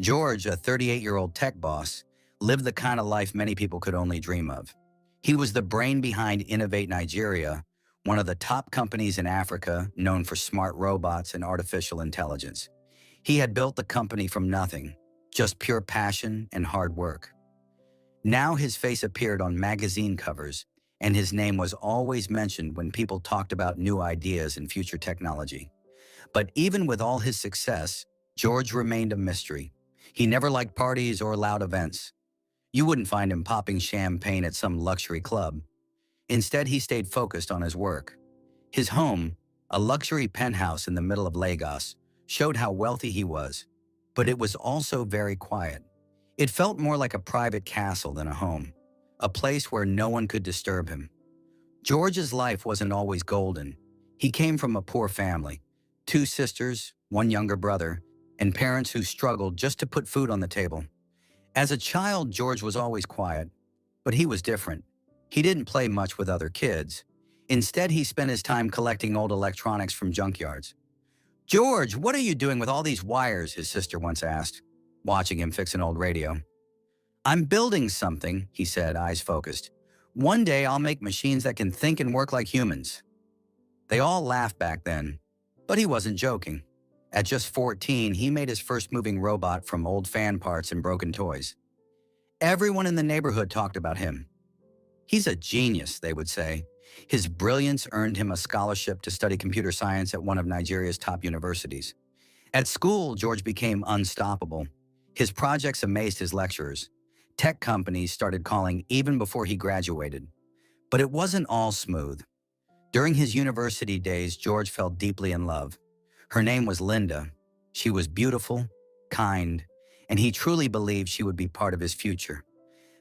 George, a 38-year-old tech boss, lived the kind of life many people could only dream of. He was the brain behind Innovate Nigeria, one of the top companies in Africa known for smart robots and artificial intelligence. He had built the company from nothing, just pure passion and hard work. Now his face appeared on magazine covers, and his name was always mentioned when people talked about new ideas and future technology. But even with all his success, George remained a mystery. He never liked parties or loud events. You wouldn't find him popping champagne at some luxury club. Instead, he stayed focused on his work. His home, a luxury penthouse in the middle of Lagos, showed how wealthy he was, but it was also very quiet. It felt more like a private castle than a home, a place where no one could disturb him. George's life wasn't always golden. He came from a poor family, two sisters, one younger brother, and parents who struggled just to put food on the table. As a child, George was always quiet, but he was different. He didn't play much with other kids. Instead, he spent his time collecting old electronics from junkyards. "George, what are you doing with all these wires?" his sister once asked, watching him fix an old radio. "I'm building something," he said, eyes focused. "One day I'll make machines that can think and work like humans." They all laughed back then, but he wasn't joking. At just 14, he made his first moving robot from old fan parts and broken toys. Everyone in the neighborhood talked about him. "He's a genius," they would say. His brilliance earned him a scholarship to study computer science at one of Nigeria's top universities. At school, George became unstoppable. His projects amazed his lecturers. Tech companies started calling even before he graduated. But it wasn't all smooth. During his university days, George fell deeply in love. Her name was Linda. She was beautiful, kind, and he truly believed she would be part of his future.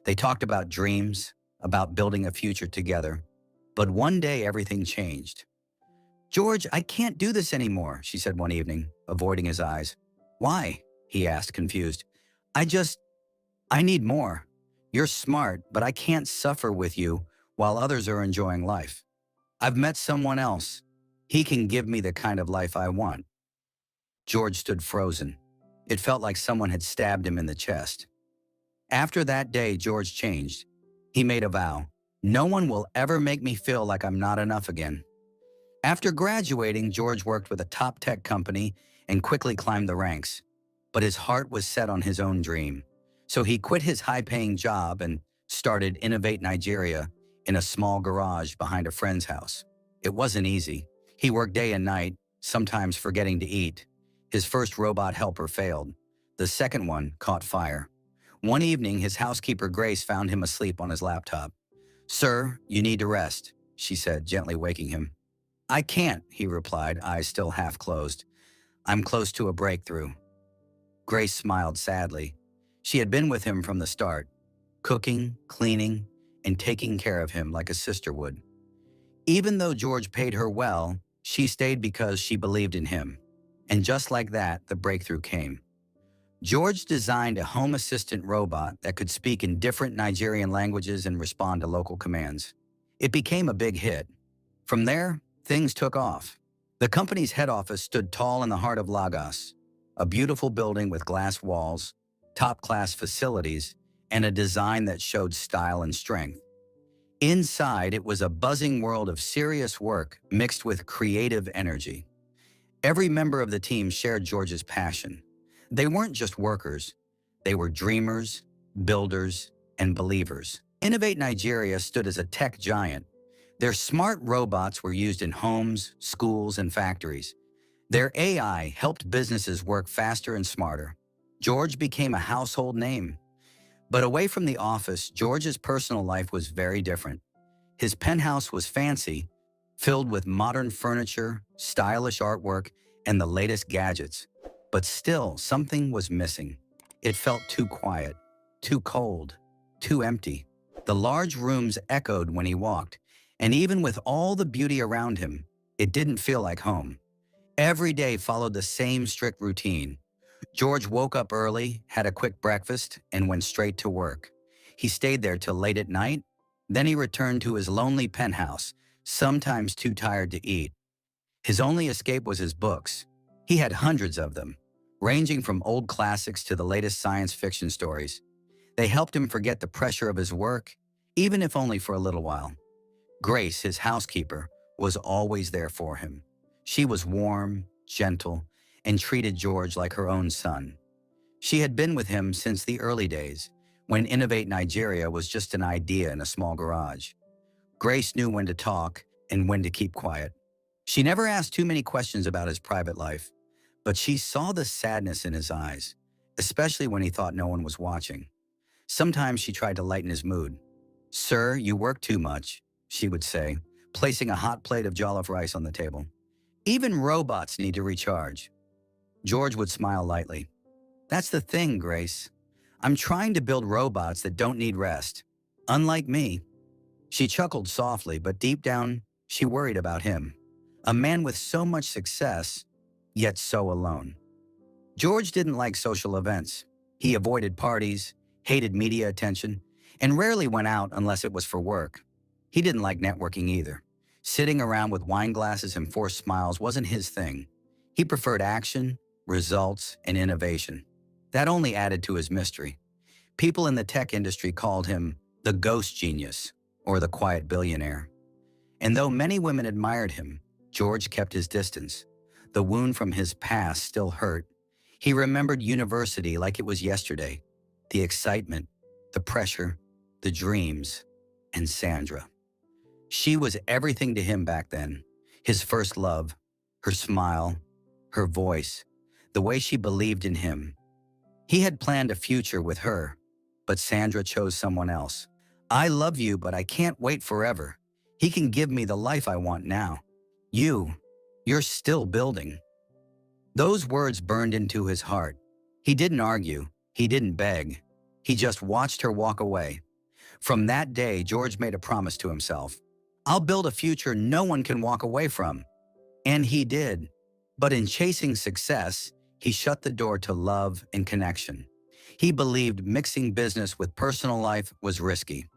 They talked about dreams, about building a future together. But one day, everything changed. "George, I can't do this anymore," she said one evening, avoiding his eyes. "Why?" he asked, confused. I need more. You're smart, but I can't suffer with you while others are enjoying life. I've met someone else. He can give me the kind of life I want." George stood frozen. It felt like someone had stabbed him in the chest. After that day, George changed. He made a vow. "No one will ever make me feel like I'm not enough again." After graduating, George worked with a top tech company and quickly climbed the ranks. But his heart was set on his own dream. So he quit his high-paying job and started Innovate Nigeria in a small garage behind a friend's house. It wasn't easy. He worked day and night, sometimes forgetting to eat. His first robot helper failed. The second one caught fire. One evening, his housekeeper Grace found him asleep on his laptop. "Sir, you need to rest," she said, gently waking him. "I can't," he replied, eyes still half closed. "I'm close to a breakthrough." Grace smiled sadly. She had been with him from the start, cooking, cleaning, and taking care of him like a sister would. Even though George paid her well, she stayed because she believed in him. And just like that, the breakthrough came. George designed a home assistant robot that could speak in different Nigerian languages and respond to local commands. It became a big hit. From there, things took off. The company's head office stood tall in the heart of Lagos, a beautiful building with glass walls, top-class facilities, and a design that showed style and strength. Inside, it was a buzzing world of serious work mixed with creative energy. Every member of the team shared George's passion. They weren't just workers. They were dreamers, builders, and believers. Innovate Nigeria stood as a tech giant. Their smart robots were used in homes, schools, and factories. Their AI helped businesses work faster and smarter. George became a household name. But away from the office, George's personal life was very different. His penthouse was fancy, filled with modern furniture, stylish artwork, and the latest gadgets. But still, something was missing. It felt too quiet, too cold, too empty. The large rooms echoed when he walked, and even with all the beauty around him, it didn't feel like home. Every day followed the same strict routine. George woke up early, had a quick breakfast, and went straight to work. He stayed there till late at night. Then he returned to his lonely penthouse, sometimes too tired to eat. His only escape was his books. He had hundreds of them. ranging from old classics to the latest science fiction stories. They helped him forget the pressure of his work, even if only for a little while. Grace, his housekeeper, was always there for him. She was warm, gentle, and treated George like her own son. She had been with him since the early days, when Innovate Nigeria was just an idea in a small garage. Grace knew when to talk and when to keep quiet. She never asked too many questions about his private life, but she saw the sadness in his eyes, especially when he thought no one was watching. Sometimes she tried to lighten his mood. "Sir, you work too much," she would say, placing a hot plate of jollof rice on the table. "Even robots need to recharge." George would smile lightly. "That's the thing, Grace. I'm trying to build robots that don't need rest. Unlike me." She chuckled softly, but deep down, she worried about him. A man with so much success, yet so alone. George didn't like social events. He avoided parties, hated media attention, and rarely went out unless it was for work. He didn't like networking either. Sitting around with wine glasses and forced smiles wasn't his thing. He preferred action, results, and innovation. That only added to his mystery. People in the tech industry called him the ghost genius or the quiet billionaire. And though many women admired him, George kept his distance. The wound from his past still hurt. He remembered university like it was yesterday. The excitement, the pressure, the dreams, and Sandra. She was everything to him back then. His first love, her smile, her voice, the way she believed in him. He had planned a future with her, but Sandra chose someone else. "I love you, but I can't wait forever. He can give me the life I want now. You're still building." Those words burned into his heart. He didn't argue. He didn't beg. He just watched her walk away. From that day, George made a promise to himself. "I'll build a future no one can walk away from." And he did. But in chasing success, he shut the door to love and connection. He believed mixing business with personal life was risky.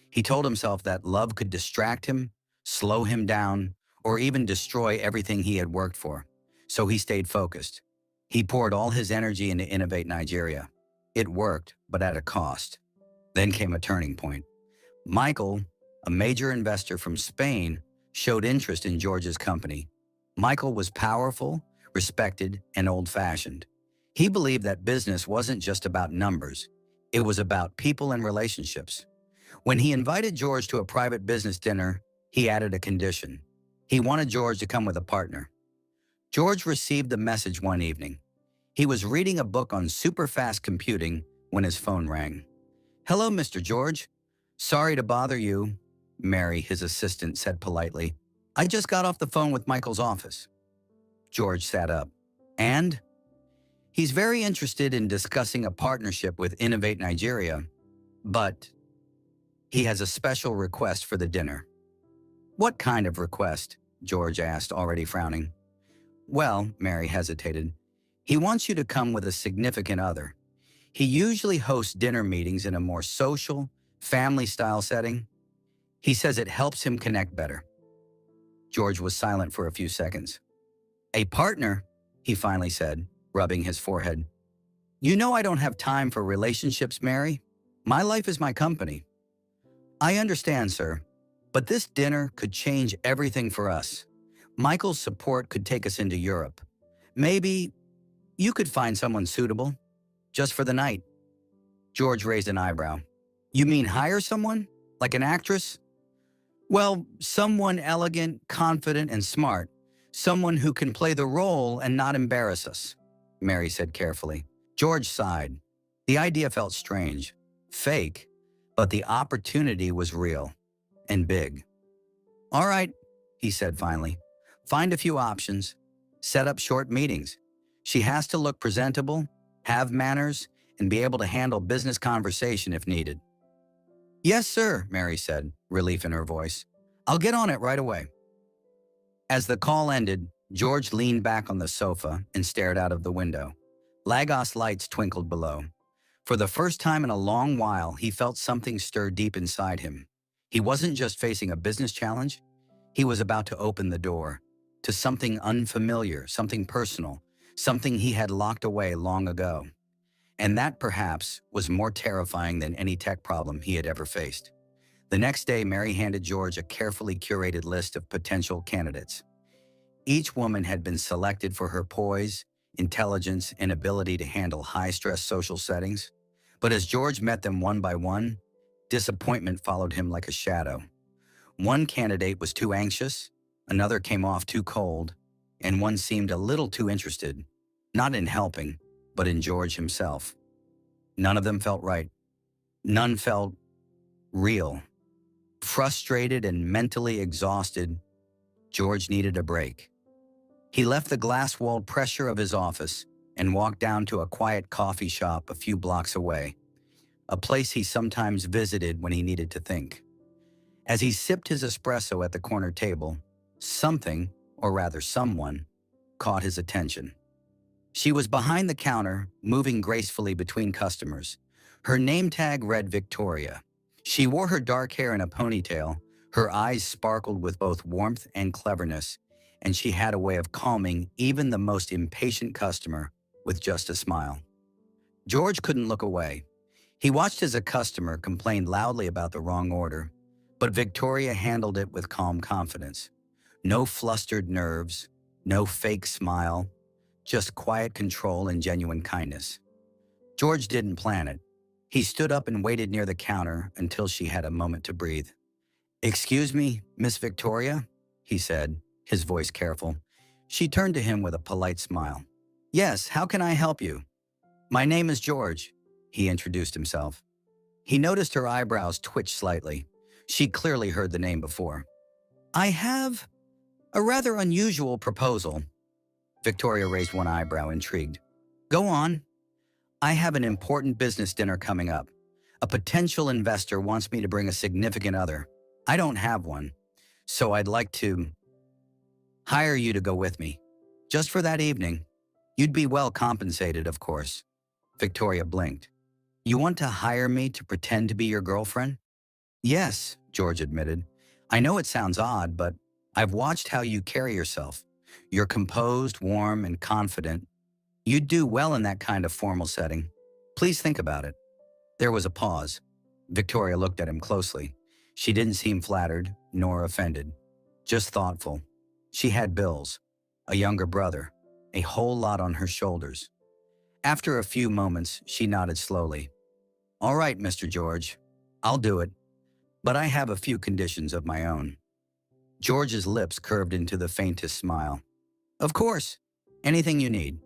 He told himself that love could distract him, slow him down, or even destroy everything he had worked for. So he stayed focused. He poured all his energy into Innovate Nigeria. It worked, but at a cost. Then came a turning point. Michael, a major investor from Spain, showed interest in George's company. Michael was powerful, respected, and old-fashioned. He believed that business wasn't just about numbers. It was about people and relationships. When he invited George to a private business dinner, he added a condition. He wanted George to come with a partner. George received the message one evening. He was reading a book on super-fast computing when his phone rang. "Hello, Mr. George. Sorry to bother you," Mary, his assistant, said politely. "I just got off the phone with Michael's office." George sat up. "And?" "He's very interested in discussing a partnership with Innovate Nigeria, but he has a special request for the dinner." "What kind of request?" George asked, already frowning. "Well," Mary hesitated, "he wants you to come with a significant other. He usually hosts dinner meetings in a more social, family-style setting. He says it helps him connect better." George was silent for a few seconds. "A partner," he finally said, rubbing his forehead. "You know I don't have time for relationships, Mary. My life is my company." "I understand, sir, but this dinner could change everything for us. Michael's support could take us into Europe. Maybe you could find someone suitable, just for the night." George raised an eyebrow. "You mean hire someone? Like an actress?" "Well, someone elegant, confident, and smart. Someone who can play the role and not embarrass us," Mary said carefully. George sighed. The idea felt strange, fake, but the opportunity was real and big. "All right," he said finally. "Find a few options. Set up short meetings. She has to look presentable, have manners, and be able to handle business conversation if needed." "Yes, sir," Mary said, relief in her voice. "I'll get on it right away." As the call ended, George leaned back on the sofa and stared out of the window. Lagos lights twinkled below. For the first time in a long while, he felt something stir deep inside him. He wasn't just facing a business challenge. He was about to open the door to something unfamiliar, something personal, something he had locked away long ago. And that, perhaps, was more terrifying than any tech problem he had ever faced. The next day, Mary handed George a carefully curated list of potential candidates. Each woman had been selected for her poise, intelligence, and ability to handle high-stress social settings. But as George met them one by one, disappointment followed him like a shadow. One candidate was too anxious, another came off too cold, and one seemed a little too interested, not in helping, but in George himself. None of them felt right. None felt real. Frustrated and mentally exhausted, George needed a break. He left the glass-walled pressure of his office and walked down to a quiet coffee shop a few blocks away, a place he sometimes visited when he needed to think. As he sipped his espresso at the corner table, something, or rather someone, caught his attention. She was behind the counter, moving gracefully between customers. Her name tag read Victoria. She wore her dark hair in a ponytail, her eyes sparkled with both warmth and cleverness, and she had a way of calming even the most impatient customer with just a smile. George couldn't look away. He watched as a customer complained loudly about the wrong order, but Victoria handled it with calm confidence. No flustered nerves, no fake smile, just quiet control and genuine kindness. George didn't plan it. He stood up and waited near the counter until she had a moment to breathe. "Excuse me, Miss Victoria?" he said, his voice careful. She turned to him with a polite smile. "Yes, how can I help you?" "My name is George," he introduced himself. He noticed her eyebrows twitch slightly. She clearly heard the name before. "I have a rather unusual proposal." Victoria raised one eyebrow, intrigued. "Go on." "I have an important business dinner coming up. A potential investor wants me to bring a significant other. I don't have one, so I'd like to hire you to go with me. Just for that evening. You'd be well compensated, of course." Victoria blinked. "You want to hire me to pretend to be your girlfriend?" "Yes," George admitted. "I know it sounds odd, but I've watched how you carry yourself. You're composed, warm, and confident. You'd do well in that kind of formal setting. Please think about it." There was a pause. Victoria looked at him closely. She didn't seem flattered, nor offended. Just thoughtful. She had bills, a younger brother, a whole lot on her shoulders. After a few moments, she nodded slowly. "All right, Mr. George, I'll do it, but I have a few conditions of my own." George's lips curved into the faintest smile. "Of course, anything you need."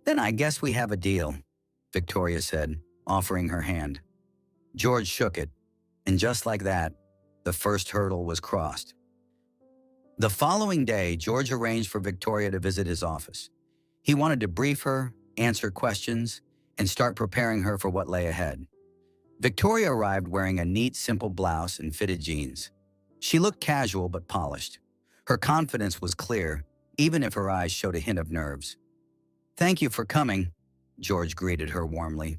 "Then I guess we have a deal," Victoria said, offering her hand. George shook it, and just like that, the first hurdle was crossed. The following day, George arranged for Victoria to visit his office. He wanted to brief her, answer questions, and start preparing her for what lay ahead. Victoria arrived wearing a neat, simple blouse and fitted jeans. She looked casual but polished. Her confidence was clear, even if her eyes showed a hint of nerves. "Thank you for coming," George greeted her warmly.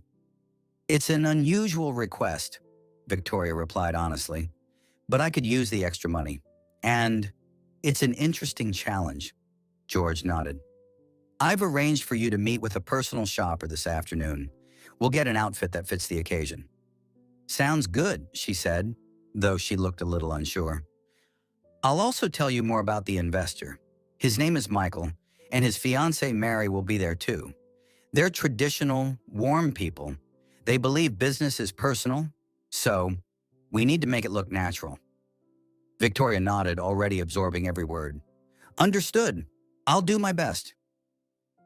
"It's an unusual request," Victoria replied honestly, "but I could use the extra money. And it's an interesting challenge." George nodded. "I've arranged for you to meet with a personal shopper this afternoon. We'll get an outfit that fits the occasion." "Sounds good," she said, though she looked a little unsure. "I'll also tell you more about the investor. His name is Michael, and his fiancée Mary will be there too. They're traditional, warm people. They believe business is personal, so we need to make it look natural." Victoria nodded, already absorbing every word. "Understood. I'll do my best."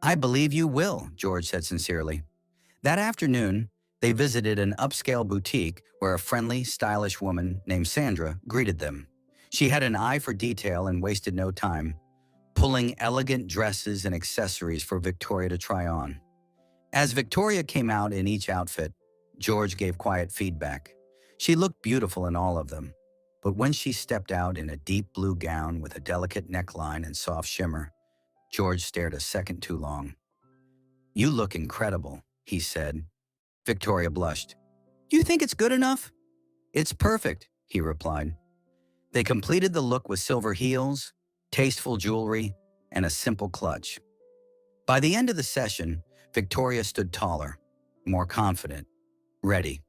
"I believe you will," George said sincerely. That afternoon, they visited an upscale boutique where a friendly, stylish woman named Sandra greeted them. She had an eye for detail and wasted no time, pulling elegant dresses and accessories for Victoria to try on. As Victoria came out in each outfit, George gave quiet feedback. She looked beautiful in all of them, but when she stepped out in a deep blue gown with a delicate neckline and soft shimmer, George stared a second too long. "You look incredible," he said. Victoria blushed. "Do you think it's good enough?" "It's perfect," he replied. They completed the look with silver heels, tasteful jewelry, and a simple clutch. By the end of the session, Victoria stood taller, more confident, ready.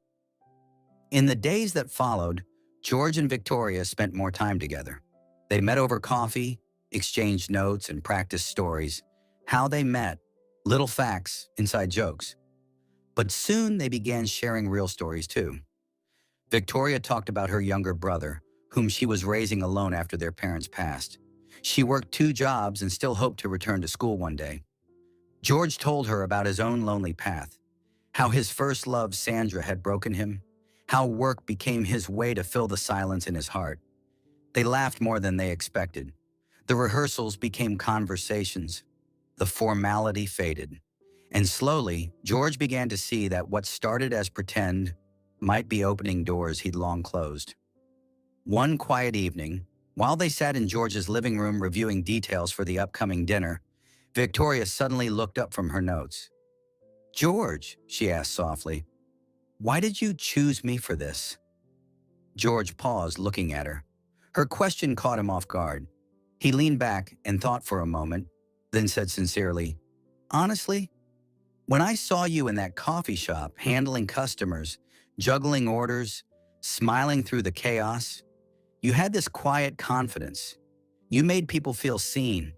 In the days that followed, George and Victoria spent more time together. They met over coffee, exchanged notes, and practiced stories. How they met, little facts, inside jokes. But soon they began sharing real stories too. Victoria talked about her younger brother, whom she was raising alone after their parents passed. She worked 2 jobs and still hoped to return to school one day. George told her about his own lonely path, how his first love, Sandra, had broken him, how work became his way to fill the silence in his heart. They laughed more than they expected. The rehearsals became conversations. The formality faded. And slowly, George began to see that what started as pretend might be opening doors he'd long closed. One quiet evening, while they sat in George's living room reviewing details for the upcoming dinner, Victoria suddenly looked up from her notes. "George," she asked softly, "why did you choose me for this?" George paused, looking at her. Her question caught him off guard. He leaned back and thought for a moment, then said sincerely, "Honestly, when I saw you in that coffee shop, handling customers, juggling orders, smiling through the chaos, you had this quiet confidence. You made people feel seen.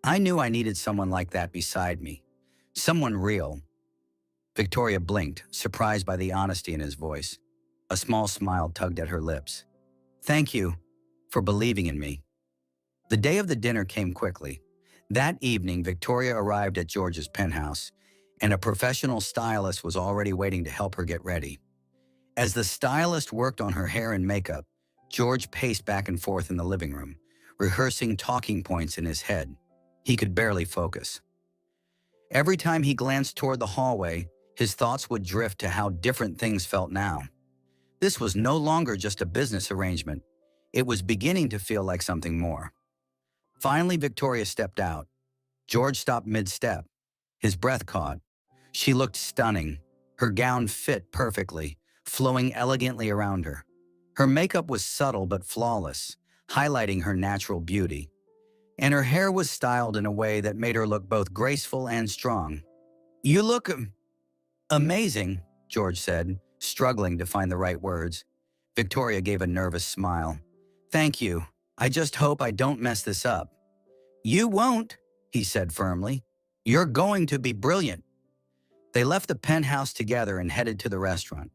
I knew I needed someone like that beside me. Someone real." Victoria blinked, surprised by the honesty in his voice. A small smile tugged at her lips. "Thank you for believing in me." The day of the dinner came quickly. That evening, Victoria arrived at George's penthouse, and a professional stylist was already waiting to help her get ready. As the stylist worked on her hair and makeup, George paced back and forth in the living room, rehearsing talking points in his head. He could barely focus. Every time he glanced toward the hallway, his thoughts would drift to how different things felt now. This was no longer just a business arrangement. It was beginning to feel like something more. Finally, Victoria stepped out. George stopped mid-step. His breath caught. She looked stunning. Her gown fit perfectly, flowing elegantly around her. Her makeup was subtle but flawless, highlighting her natural beauty. And her hair was styled in a way that made her look both graceful and strong. "You look amazing," George said, struggling to find the right words. Victoria gave a nervous smile. "Thank you. I just hope I don't mess this up." "You won't," he said firmly. "You're going to be brilliant." They left the penthouse together and headed to the restaurant.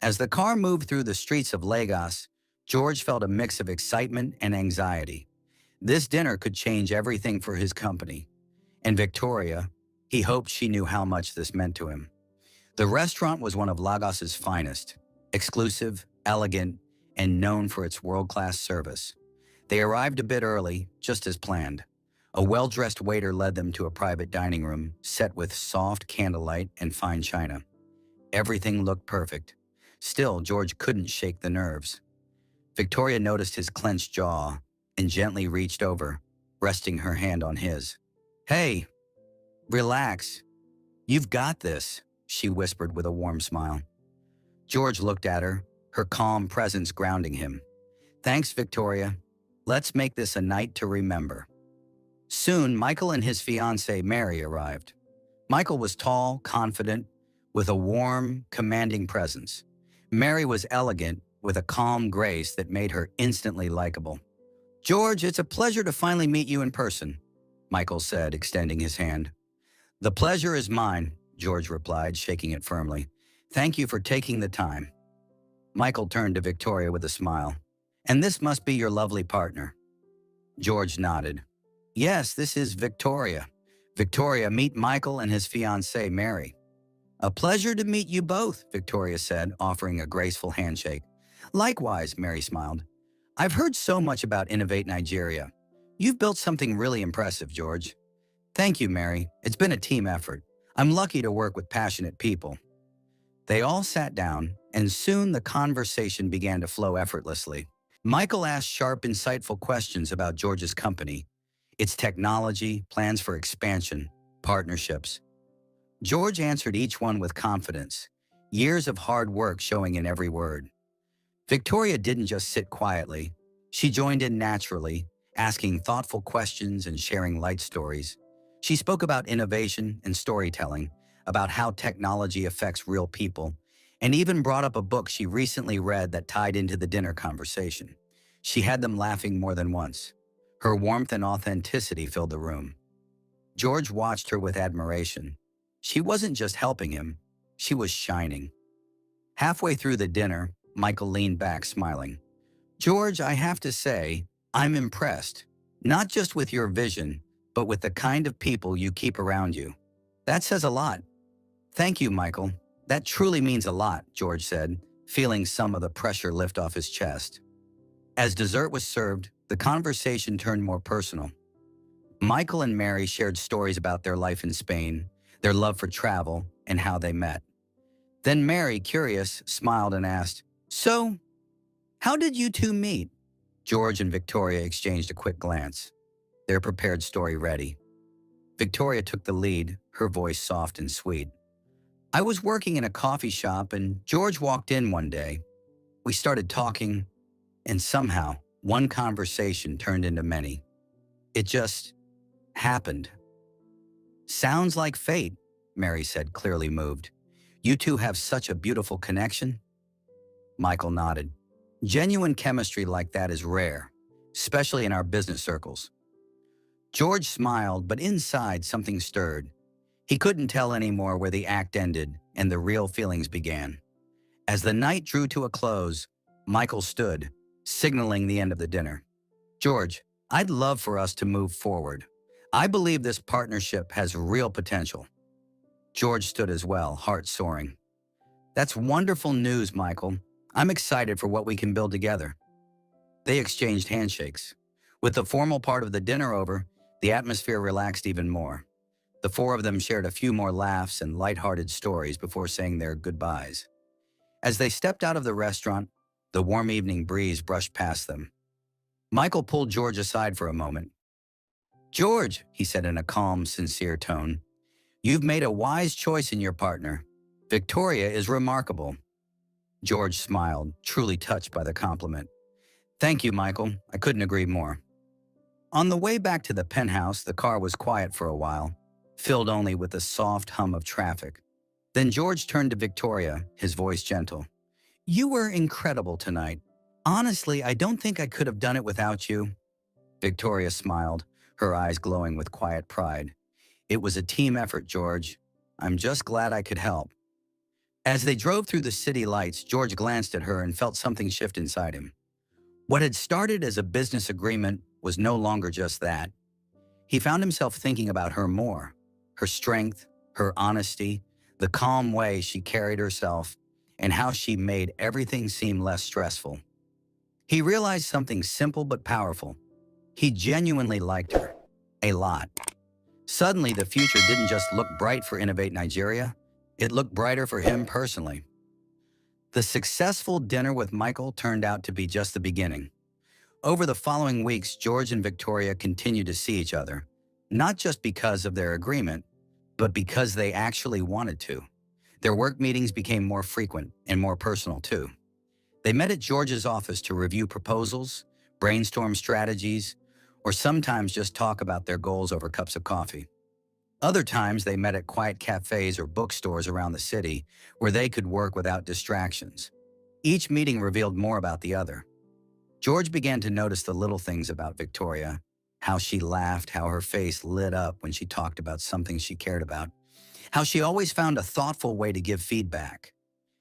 As the car moved through the streets of Lagos, George felt a mix of excitement and anxiety. This dinner could change everything for his company. And Victoria, he hoped she knew how much this meant to him. The restaurant was one of Lagos's finest, exclusive, elegant, and known for its world-class service. They arrived a bit early, just as planned. A well-dressed waiter led them to a private dining room set with soft candlelight and fine china. Everything looked perfect. Still, George couldn't shake the nerves. Victoria noticed his clenched jaw and gently reached over, resting her hand on his. "Hey, relax. You've got this," she whispered with a warm smile. George looked at her, her calm presence grounding him. "Thanks, Victoria. Let's make this a night to remember." Soon, Michael and his fiancée, Mary, arrived. Michael was tall, confident, with a warm, commanding presence. Mary was elegant, with a calm grace that made her instantly likable. "George, it's a pleasure to finally meet you in person," Michael said, extending his hand. "The pleasure is mine," George replied, shaking it firmly. "Thank you for taking the time." Michael turned to Victoria with a smile. "And this must be your lovely partner." George nodded. "Yes, this is Victoria. Victoria, meet Michael and his fiancée, Mary." "A pleasure to meet you both," Victoria said, offering a graceful handshake. "Likewise," Mary smiled. "I've heard so much about Innovate Nigeria. You've built something really impressive, George." "Thank you, Mary. It's been a team effort. I'm lucky to work with passionate people." They all sat down, and soon the conversation began to flow effortlessly. Michael asked sharp, insightful questions about George's company, its technology, plans for expansion, partnerships. George answered each one with confidence, years of hard work showing in every word. Victoria didn't just sit quietly. She joined in naturally, asking thoughtful questions and sharing light stories. She spoke about innovation and storytelling, about how technology affects real people, and even brought up a book she recently read that tied into the dinner conversation. She had them laughing more than once. Her warmth and authenticity filled the room. George watched her with admiration. She wasn't just helping him, she was shining. Halfway through the dinner, Michael leaned back, smiling. George, I have to say, I'm impressed. Not just with your vision, but with the kind of people you keep around you. That says a lot. Thank you, Michael. That truly means a lot, George said, feeling some of the pressure lift off his chest. As dessert was served, the conversation turned more personal. Michael and Mary shared stories about their life in Spain, their love for travel, and how they met. Then Mary, curious, smiled and asked, So, how did you two meet? George and Victoria exchanged a quick glance, their prepared story ready. Victoria took the lead, her voice soft and sweet. I was working in a coffee shop and George walked in one day. We started talking, and somehow, one conversation turned into many. It just happened. Sounds like fate, Mary said, clearly moved. You two have such a beautiful connection. Michael nodded. Genuine chemistry like that is rare, especially in our business circles. George smiled, but inside something stirred. He couldn't tell anymore where the act ended and the real feelings began. As the night drew to a close, Michael stood, signaling the end of the dinner. George, I'd love for us to move forward. I believe this partnership has real potential. George stood as well, heart soaring. That's wonderful news, Michael. I'm excited for what we can build together. They exchanged handshakes. With the formal part of the dinner over, the atmosphere relaxed even more. The four of them shared a few more laughs and lighthearted stories before saying their goodbyes. As they stepped out of the restaurant, the warm evening breeze brushed past them. Michael pulled George aside for a moment. George, he said in a calm, sincere tone, you've made a wise choice in your partner. Victoria is remarkable. George smiled, truly touched by the compliment. Thank you, Michael. I couldn't agree more. On the way back to the penthouse, the car was quiet for a while, filled only with the soft hum of traffic. Then George turned to Victoria, his voice gentle. You were incredible tonight. Honestly, I don't think I could have done it without you. Victoria smiled, her eyes glowing with quiet pride. It was a team effort, George. I'm just glad I could help. As they drove through the city lights, George glanced at her and felt something shift inside him. What had started as a business agreement was no longer just that. He found himself thinking about her more, her strength, her honesty, the calm way she carried herself, and how she made everything seem less stressful. He realized something simple but powerful. He genuinely liked her. A lot. Suddenly, the future didn't just look bright for Innovate Nigeria, it looked brighter for him personally. The successful dinner with Michael turned out to be just the beginning. Over the following weeks, George and Victoria continued to see each other, not just because of their agreement, but because they actually wanted to. Their work meetings became more frequent and more personal too. They met at George's office to review proposals, brainstorm strategies, or sometimes just talk about their goals over cups of coffee. Other times they met at quiet cafes or bookstores around the city where they could work without distractions. Each meeting revealed more about the other. George began to notice the little things about Victoria, how she laughed, how her face lit up when she talked about something she cared about, how she always found a thoughtful way to give feedback.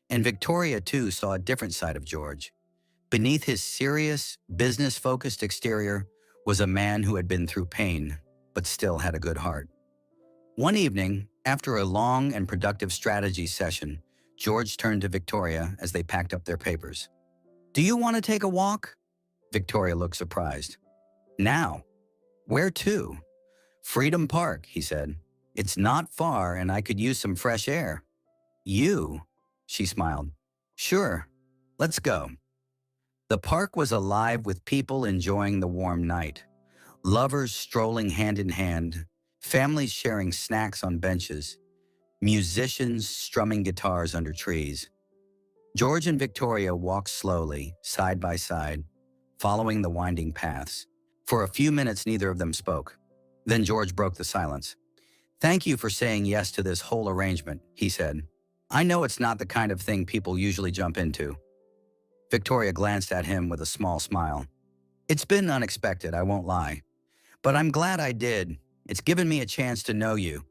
And Victoria, too, saw a different side of George. Beneath his serious, business-focused exterior was a man who had been through pain, but still had a good heart. One evening, after a long and productive strategy session, George turned to Victoria as they packed up their papers. Do you want to take a walk? Victoria looked surprised. Now? Where to? Freedom Park, he said. It's not far and I could use some fresh air. You? She smiled. Sure, let's go. The park was alive with people enjoying the warm night. Lovers strolling hand in hand, families sharing snacks on benches, musicians strumming guitars under trees. George and Victoria walked slowly, side by side, following the winding paths. For a few minutes, neither of them spoke. Then George broke the silence. Thank you for saying yes to this whole arrangement, he said. I know it's not the kind of thing people usually jump into. Victoria glanced at him with a small smile. It's been unexpected, I won't lie. But I'm glad I did. It's given me a chance to know you.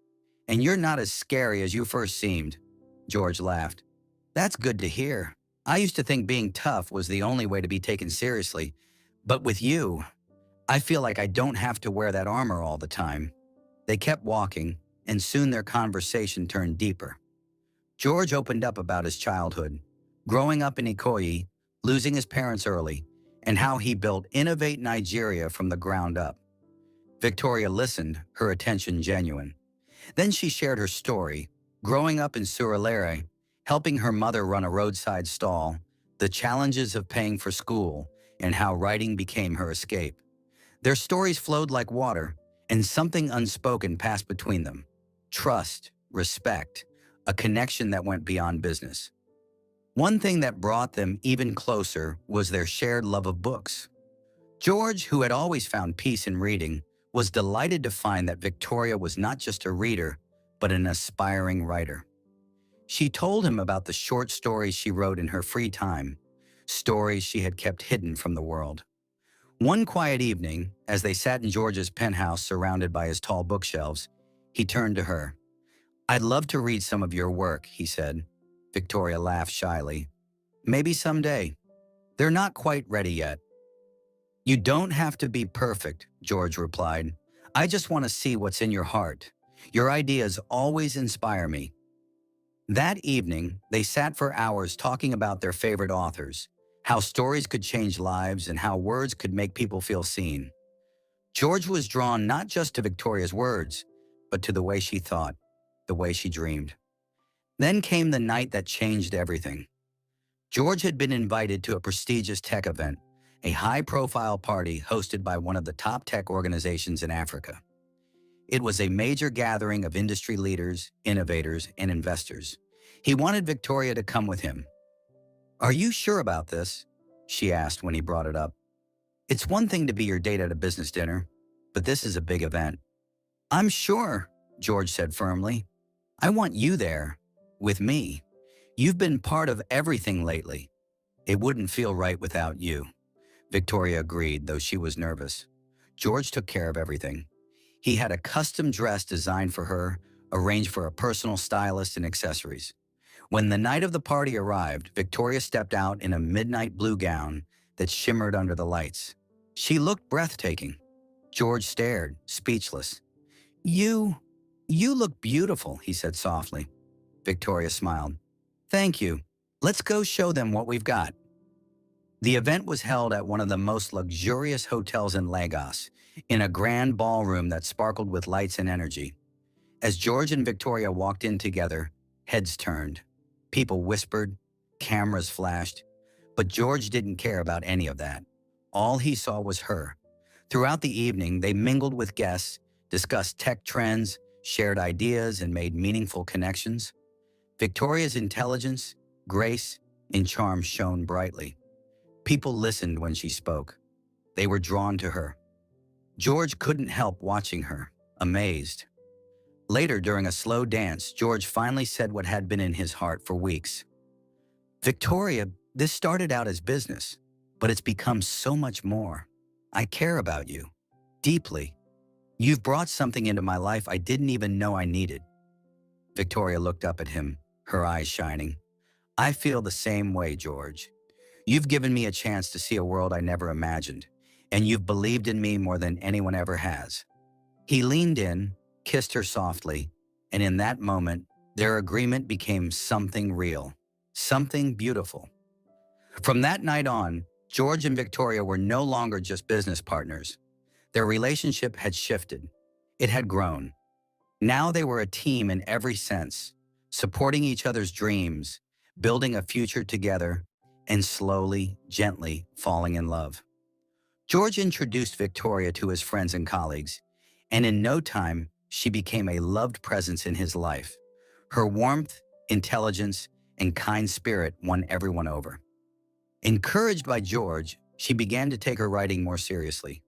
And you're not as scary as you first seemed. George laughed. That's good to hear. I used to think being tough was the only way to be taken seriously. But with you, I feel like I don't have to wear that armor all the time. They kept walking, and soon their conversation turned deeper. George opened up about his childhood, growing up in Ikoyi, losing his parents early, and how he built Innovate Nigeria from the ground up. Victoria listened, her attention genuine. Then she shared her story, growing up in Surulere, helping her mother run a roadside stall, the challenges of paying for school, and how writing became her escape. Their stories flowed like water, and something unspoken passed between them. Trust, respect, a connection that went beyond business. One thing that brought them even closer was their shared love of books. George, who had always found peace in reading, was delighted to find that Victoria was not just a reader, but an aspiring writer. She told him about the short stories she wrote in her free time, stories she had kept hidden from the world. One quiet evening, as they sat in George's penthouse surrounded by his tall bookshelves, he turned to her. I'd love to read some of your work, he said. Victoria laughed shyly. Maybe someday. They're not quite ready yet. You don't have to be perfect, George replied. I just want to see what's in your heart. Your ideas always inspire me. That evening, they sat for hours talking about their favorite authors, how stories could change lives and how words could make people feel seen. George was drawn not just to Victoria's words, but to the way she thought, the way she dreamed. Then came the night that changed everything. George had been invited to a prestigious tech event, a high-profile party hosted by one of the top tech organizations in Africa. It was a major gathering of industry leaders, innovators, and investors. He wanted Victoria to come with him. Are you sure about this? She asked when he brought it up. It's one thing to be your date at a business dinner, but this is a big event. I'm sure, George said firmly. I want you there, with me. You've been part of everything lately. It wouldn't feel right without you. Victoria agreed, though she was nervous. George took care of everything. He had a custom dress designed for her, arranged for a personal stylist and accessories. When the night of the party arrived, Victoria stepped out in a midnight blue gown that shimmered under the lights. She looked breathtaking. George stared, speechless. You look beautiful, he said softly. Victoria smiled. Thank you. Let's go show them what we've got. The event was held at one of the most luxurious hotels in Lagos, in a grand ballroom that sparkled with lights and energy. As George and Victoria walked in together, heads turned. People whispered, cameras flashed, but George didn't care about any of that. All he saw was her. Throughout the evening, they mingled with guests, discussed tech trends, shared ideas, and made meaningful connections. Victoria's intelligence, grace, and charm shone brightly. People listened when she spoke. They were drawn to her. George couldn't help watching her, amazed. Later, during a slow dance, George finally said what had been in his heart for weeks. Victoria, this started out as business, but it's become so much more. I care about you, deeply. You've brought something into my life I didn't even know I needed. Victoria looked up at him, her eyes shining. I feel the same way, George. You've given me a chance to see a world I never imagined, and you've believed in me more than anyone ever has. He leaned in, kissed her softly, and in that moment, their agreement became something real, something beautiful. From that night on, George and Victoria were no longer just business partners. Their relationship had shifted. It had grown. Now they were a team in every sense, supporting each other's dreams, building a future together, and slowly, gently falling in love. George introduced Victoria to his friends and colleagues, and in no time, she became a loved presence in his life. Her warmth, intelligence, and kind spirit won everyone over. Encouraged by George, she began to take her writing more seriously.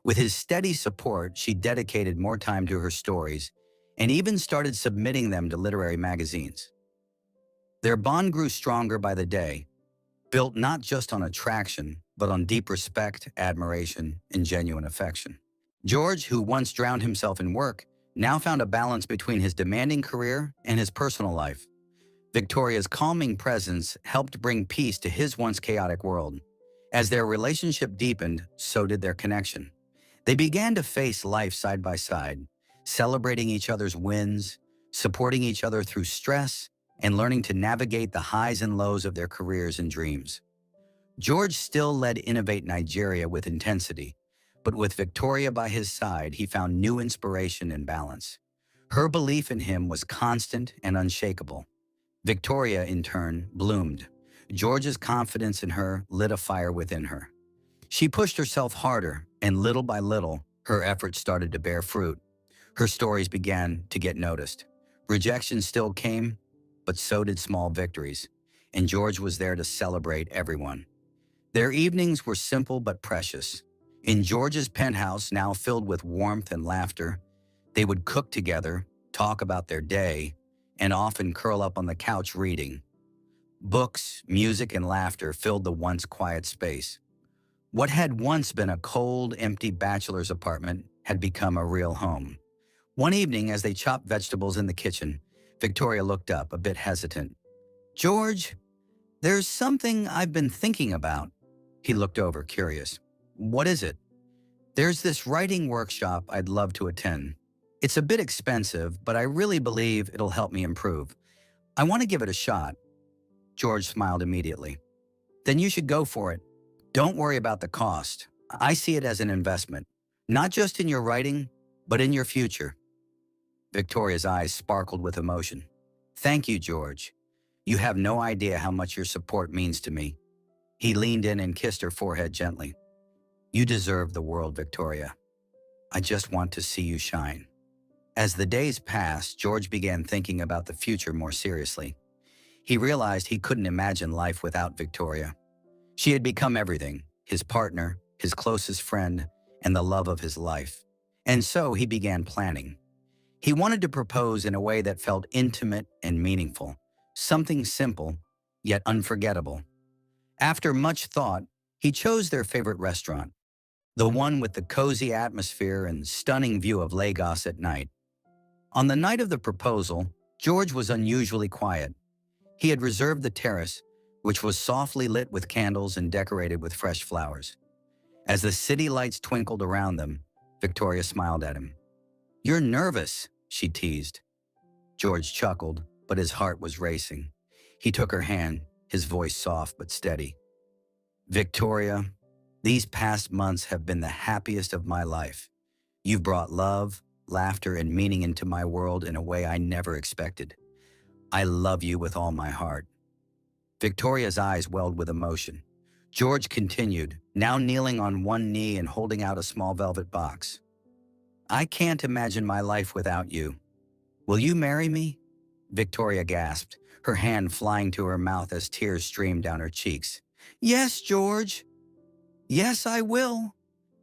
With his steady support, she dedicated more time to her stories, and even started submitting them to literary magazines. Their bond grew stronger by the day, built not just on attraction, but on deep respect, admiration, and genuine affection. George, who once drowned himself in work, now found a balance between his demanding career and his personal life. Victoria's calming presence helped bring peace to his once chaotic world. As their relationship deepened, so did their connection. They began to face life side by side, celebrating each other's wins, supporting each other through stress, and learning to navigate the highs and lows of their careers and dreams. George still led Innovate Nigeria with intensity, but with Victoria by his side, he found new inspiration and balance. Her belief in him was constant and unshakable. Victoria, in turn, bloomed. George's confidence in her lit a fire within her. She pushed herself harder, and little by little, her efforts started to bear fruit. Her stories began to get noticed. Rejection still came, but so did small victories, and George was there to celebrate everyone. Their evenings were simple but precious. In George's penthouse, now filled with warmth and laughter, they would cook together, talk about their day, and often curl up on the couch reading. Books, music, and laughter filled the once quiet space. What had once been a cold, empty bachelor's apartment had become a real home. One evening, as they chopped vegetables in the kitchen, Victoria looked up, a bit hesitant. "George, there's something I've been thinking about." He looked over, curious. "What is it?" "There's this writing workshop I'd love to attend. It's a bit expensive, but I really believe it'll help me improve. I want to give it a shot." George smiled immediately. "Then you should go for it. Don't worry about the cost. I see it as an investment, not just in your writing, but in your future." Victoria's eyes sparkled with emotion. "Thank you, George. You have no idea how much your support means to me." He leaned in and kissed her forehead gently. "You deserve the world, Victoria. I just want to see you shine." As the days passed, George began thinking about the future more seriously. He realized he couldn't imagine life without Victoria. She had become everything, his partner, his closest friend, and the love of his life. And so he began planning. He wanted to propose in a way that felt intimate and meaningful, something simple, yet unforgettable. After much thought, he chose their favorite restaurant, the one with the cozy atmosphere and stunning view of Lagos at night. On the night of the proposal, George was unusually quiet. He had reserved the terrace, which was softly lit with candles and decorated with fresh flowers. As the city lights twinkled around them, Victoria smiled at him. "You're nervous," she teased. George chuckled, but his heart was racing. He took her hand, his voice soft but steady. "Victoria, these past months have been the happiest of my life. You've brought love, laughter, and meaning into my world in a way I never expected. I love you with all my heart." Victoria's eyes welled with emotion. George continued, now kneeling on one knee and holding out a small velvet box. "I can't imagine my life without you. Will you marry me?" Victoria gasped, her hand flying to her mouth as tears streamed down her cheeks. "Yes, George. Yes, I will."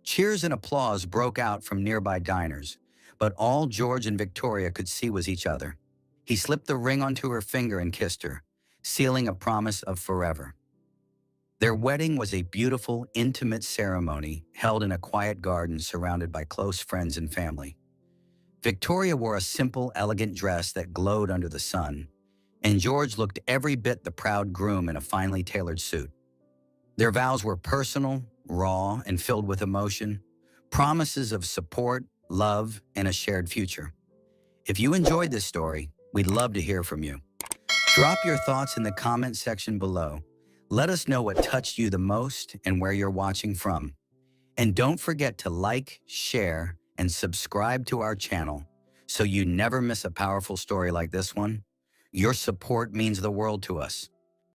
Cheers and applause broke out from nearby diners, but all George and Victoria could see was each other. He slipped the ring onto her finger and kissed her, sealing a promise of forever. Their wedding was a beautiful, intimate ceremony held in a quiet garden surrounded by close friends and family. Victoria wore a simple, elegant dress that glowed under the sun, and George looked every bit the proud groom in a finely tailored suit. Their vows were personal, raw, and filled with emotion, promises of support, love, and a shared future. If you enjoyed this story, we'd love to hear from you. Drop your thoughts in the comment section below. Let us know what touched you the most and where you're watching from. And don't forget to like, share, and subscribe to our channel so you never miss a powerful story like this one. Your support means the world to us.